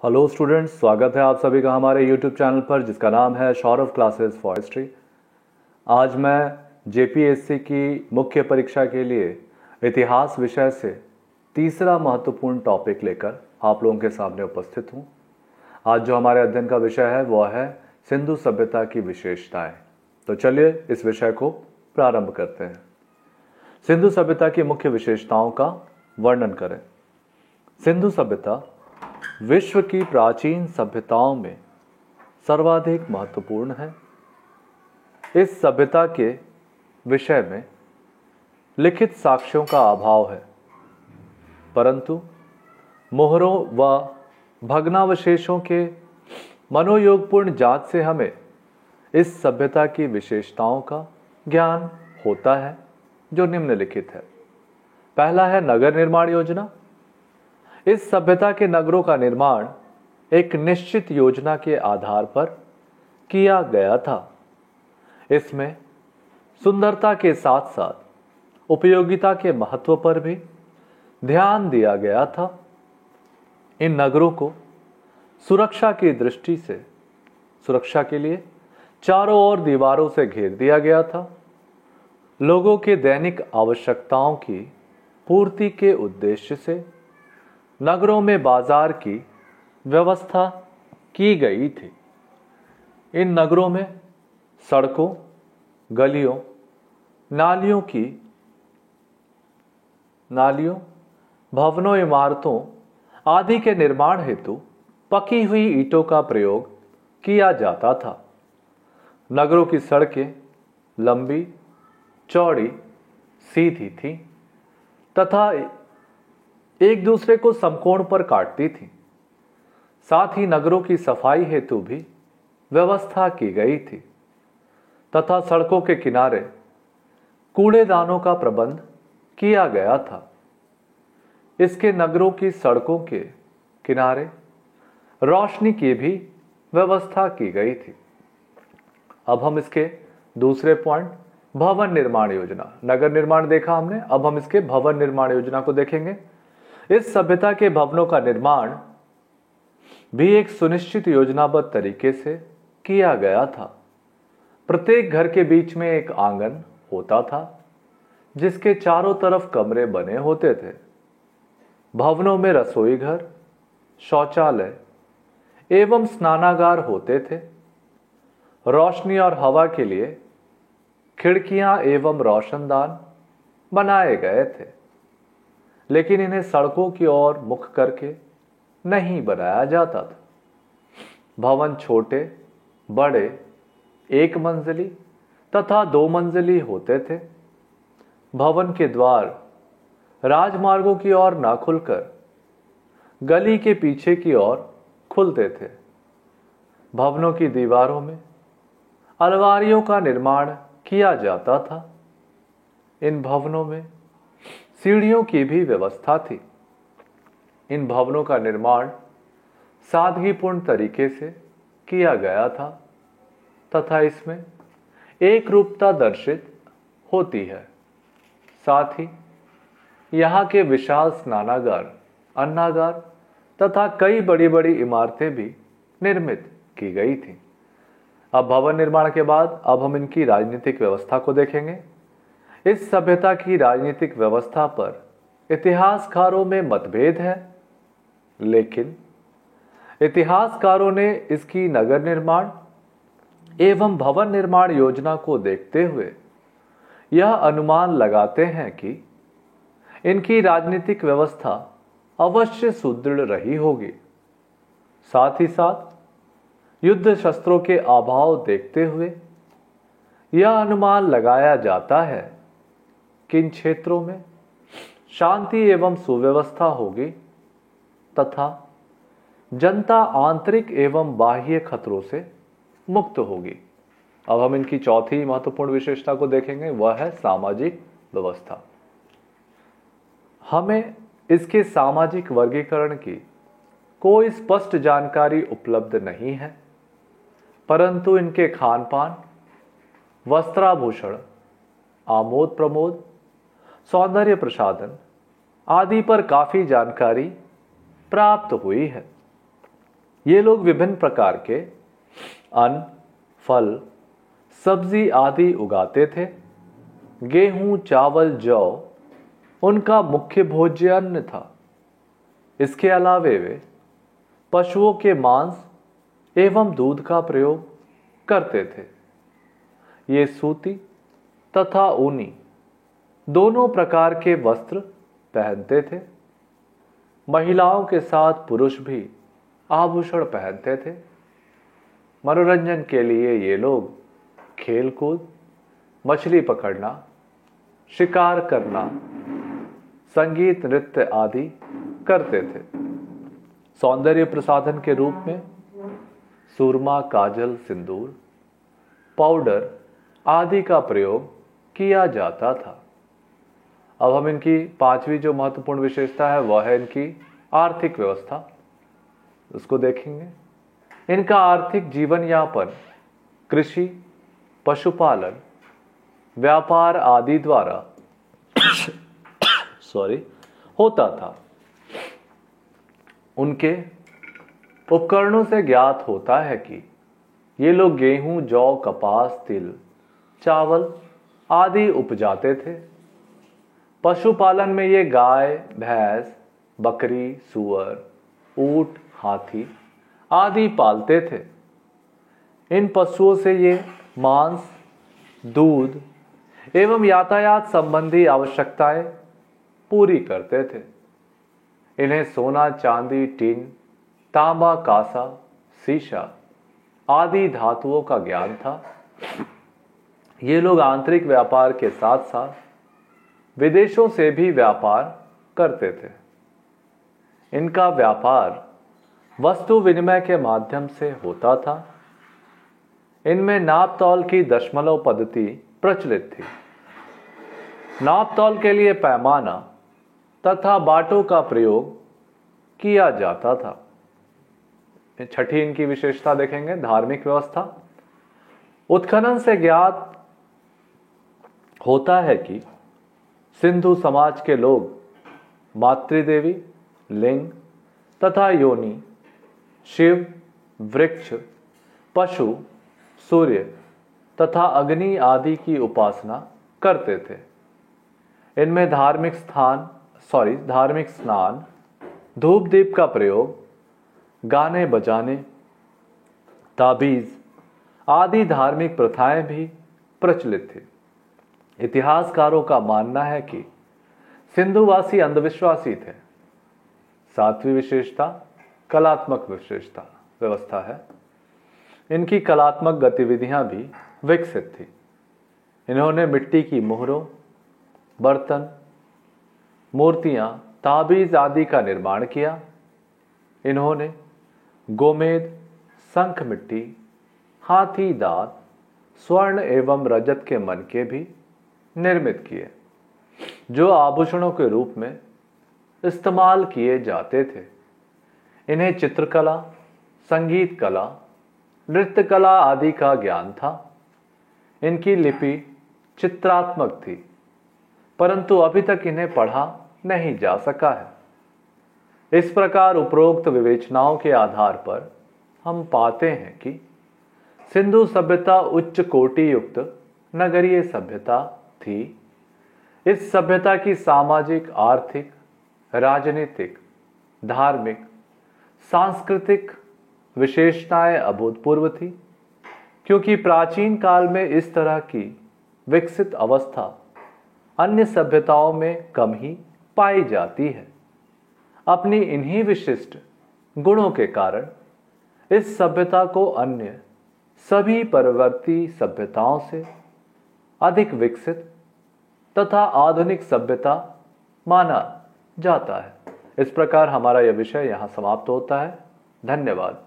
Hello students, स्वागत है आप सभी का हमारे यूट्यूब चैनल पर जिसका नाम है सौरभ क्लासेस फॉर हिस्ट्री। आज मैं जेपीएससी की मुख्य परीक्षा के लिए इतिहास विषय से तीसरा महत्वपूर्ण टॉपिक लेकर आप लोगों के सामने उपस्थित हूँ। आज जो हमारे अध्ययन का विषय है वह है सिंधु सभ्यता की विशेषताएं। तो चलिए इस विषय को प्रारंभ करते हैं। सिंधु सभ्यता की मुख्य विशेषताओं का वर्णन करें। सिंधु सभ्यता विश्व की प्राचीन सभ्यताओं में सर्वाधिक महत्वपूर्ण है। इस सभ्यता के विषय में लिखित साक्ष्यों का अभाव है, परंतु मोहरों व भग्नावशेषों के मनोयोगपूर्ण जांच से हमें इस सभ्यता की विशेषताओं का ज्ञान होता है, जो निम्नलिखित है। पहला है नगर निर्माण योजना। इस सभ्यता के नगरों का निर्माण एक निश्चित योजना के आधार पर किया गया था। इसमें सुंदरता के साथ साथ उपयोगिता के महत्व पर भी ध्यान दिया गया था। इन नगरों को सुरक्षा की दृष्टि से सुरक्षा के लिए चारों ओर दीवारों से घेर दिया गया था। लोगों के दैनिक आवश्यकताओं की पूर्ति के उद्देश्य से नगरों में बाजार की व्यवस्था की गई थी। इन नगरों में सड़कों, गलियों, भवनों, इमारतों आदि के निर्माण हेतु पकी हुई ईंटों का प्रयोग किया जाता था। नगरों की सड़कें लंबी, चौड़ी, सीधी थीं तथा एक दूसरे को समकोण पर काटती थी। साथ ही नगरों की सफाई हेतु भी व्यवस्था की गई थी तथा सड़कों के किनारे कूड़ेदानों का प्रबंध किया गया था। इसके नगरों की सड़कों के किनारे रोशनी की भी व्यवस्था की गई थी। अब हम इसके दूसरे पॉइंट भवन निर्माण योजना, नगर निर्माण देखा हमने, अब हम इसके भवन निर्माण योजना को देखेंगे। इस सभ्यता के भवनों का निर्माण भी एक सुनिश्चित योजनाबद्ध तरीके से किया गया था। प्रत्येक घर के बीच में एक आंगन होता था जिसके चारों तरफ कमरे बने होते थे। भवनों में रसोई घर, शौचालय एवं स्नानागार होते थे। रोशनी और हवा के लिए खिड़कियां एवं रोशनदान बनाए गए थे, लेकिन इन्हें सड़कों की ओर मुख करके नहीं बनाया जाता था। भवन छोटे, बड़े, एक मंजिली तथा दो मंजिली होते थे। भवन के द्वार राजमार्गों की ओर न खुलकर गली के पीछे की ओर खुलते थे। भवनों की दीवारों में अलमारियों का निर्माण किया जाता था। इन भवनों में सीढ़ियों की भी व्यवस्था थी। इन भवनों का निर्माण सादगीपूर्ण तरीके से किया गया था तथा इसमें एक रूपता दर्शित होती है। साथ ही यहाँ के विशाल स्नानागार, अन्नागार तथा कई बड़ी बड़ी इमारतें भी निर्मित की गई थी। अब भवन निर्माण के बाद अब हम इनकी राजनीतिक व्यवस्था को देखेंगे। इस सभ्यता की राजनीतिक व्यवस्था पर इतिहासकारों में मतभेद है, लेकिन इतिहासकारों ने इसकी नगर निर्माण एवं भवन निर्माण योजना को देखते हुए यह अनुमान लगाते हैं कि इनकी राजनीतिक व्यवस्था अवश्य सुदृढ़ रही होगी। साथ ही साथ युद्ध शस्त्रों के अभाव देखते हुए यह अनुमान लगाया जाता है कि इन क्षेत्रों में शांति एवं सुव्यवस्था होगी तथा जनता आंतरिक एवं बाह्य खतरों से मुक्त होगी। अब हम इनकी चौथी महत्वपूर्ण विशेषता को देखेंगे, वह है सामाजिक व्यवस्था। हमें इसके सामाजिक वर्गीकरण की कोई स्पष्ट जानकारी उपलब्ध नहीं है, परंतु इनके खान पान, वस्त्राभूषण, आमोद प्रमोद, सौंदर्य प्रसाधन आदि पर काफी जानकारी प्राप्त हुई है। ये लोग विभिन्न प्रकार के अन्न, फल, सब्जी आदि उगाते थे। गेहूं, चावल, जौ उनका मुख्य भोज्य अन्न था। इसके अलावे वे पशुओं के मांस एवं दूध का प्रयोग करते थे। ये सूती तथा ऊनी दोनों प्रकार के वस्त्र पहनते थे। महिलाओं के साथ पुरुष भी आभूषण पहनते थे। मनोरंजन के लिए ये लोग खेल कूद, मछली पकड़ना, शिकार करना, संगीत, नृत्य आदि करते थे। सौंदर्य प्रसाधन के रूप में सुरमा, काजल, सिंदूर, पाउडर आदि का प्रयोग किया जाता था। अब हम इनकी पांचवी जो महत्वपूर्ण विशेषता है वह है इनकी आर्थिक व्यवस्था, उसको देखेंगे। इनका आर्थिक जीवन यापन कृषि, पशुपालन, व्यापार आदि द्वारा होता था। उनके उपकरणों से ज्ञात होता है कि ये लोग गेहूं, जौ, कपास, तिल, चावल आदि उपजाते थे। पशुपालन में ये गाय, भैंस, बकरी, सूअर, ऊंट, हाथी आदि पालते थे। इन पशुओं से ये मांस, दूध एवं यातायात संबंधी आवश्यकताएं पूरी करते थे। इन्हें सोना, चांदी, टीन, तांबा, कांसा, सीसा आदि धातुओं का ज्ञान था। ये लोग आंतरिक व्यापार के साथ साथ विदेशों से भी व्यापार करते थे। इनका व्यापार वस्तु विनिमय के माध्यम से होता था। इनमें नाप तौल की दशमलव पद्धति प्रचलित थी। नाप तौल के लिए पैमाना तथा बाटों का प्रयोग किया जाता था। छठी इनकी विशेषता देखेंगे, धार्मिक व्यवस्था। उत्खनन से ज्ञात होता है कि सिंधु समाज के लोग मातृदेवी, लिंग तथा योनि, शिव, वृक्ष, पशु, सूर्य तथा अग्नि आदि की उपासना करते थे। इनमें धार्मिक स्नान, धूप दीप का प्रयोग, गाने बजाने, ताबीज आदि धार्मिक प्रथाएं भी प्रचलित थी। इतिहासकारों का मानना है कि सिंधुवासी अंधविश्वासी थे। सातवीं विशेषता कलात्मक व्यवस्था है। इनकी कलात्मक गतिविधियां भी विकसित थी। इन्होंने मिट्टी की मोहरों, बर्तन, मूर्तियां, ताबीज आदि का निर्माण किया। इन्होंने गोमेद, शंख मिट्टी, हाथी दांत, स्वर्ण एवं रजत के मनके भी निर्मित किए, जो आभूषणों के रूप में इस्तेमाल किए जाते थे। इन्हें चित्रकला, संगीत कला, नृत्य कला आदि का ज्ञान था। इनकी लिपि चित्रात्मक थी, परंतु अभी तक इन्हें पढ़ा नहीं जा सका है। इस प्रकार उपरोक्त विवेचनाओं के आधार पर हम पाते हैं कि सिंधु सभ्यता उच्च कोटि युक्त नगरीय सभ्यता थी। इस सभ्यता की सामाजिक, आर्थिक, राजनीतिक, धार्मिक, सांस्कृतिक विशेषताएं अभूतपूर्व थी, क्योंकि प्राचीन काल में इस तरह की विकसित अवस्था अन्य सभ्यताओं में कम ही पाई जाती है। अपनी इन्हीं विशिष्ट गुणों के कारण इस सभ्यता को अन्य सभी परवर्ती सभ्यताओं से अधिक विकसित तथा आधुनिक सभ्यता माना जाता है। इस प्रकार हमारा यह विषय यहाँ समाप्त होता है। धन्यवाद।